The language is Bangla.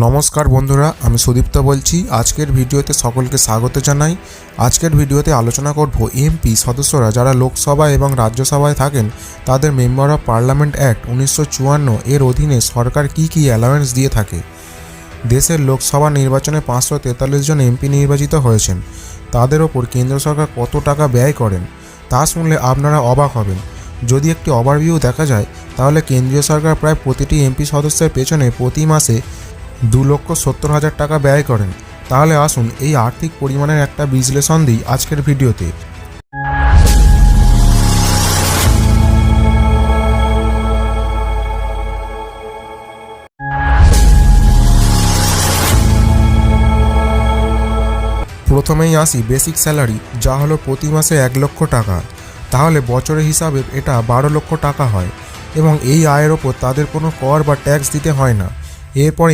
নমস্কার বন্ধুরা, আমি সুদীপ্ত বলছি। আজকের ভিডিওতে সকলকে স্বাগত জানাই। আজকের ভিডিওতে আলোচনা করব এমপি সদস্যরা যারা লোকসভা এবং রাজ্যসভায় থাকেন তাদের মেম্বার অফ পার্লামেন্ট অ্যাক্ট 1954 এর অধীনে সরকার কী কী অ্যালাওয়েন্স দিয়ে থাকে। দেশের লোকসভা নির্বাচনে 543 জন এমপি নির্বাচিত হয়েছেন। তাদের ওপর কেন্দ্র সরকার কত টাকা ব্যয় করেন তা শুনলে আপনারা অবাক হবেন। যদি একটি ওভারভিউ দেখা যায় তাহলে কেন্দ্রীয় সরকার প্রায় প্রতিটি এমপি সদস্যের পেছনে প্রতি মাসে 2,70,000 টাকা ব্যয় করেন। তাহলে আসুন এই আর্থিক পরিমাণের একটা বিশ্লেষণ দিই আজকের ভিডিওতে। প্রথমেই আসি বেসিক স্যালারি, যা হলো প্রতি মাসে 1 লক্ষ টাকা। তাহলে বছরের হিসাবে এটা 12 লক্ষ টাকা হয় এবং এই আয়ের ওপর তাদের কোনো কর বা ট্যাক্স দিতে হয় না। এরপর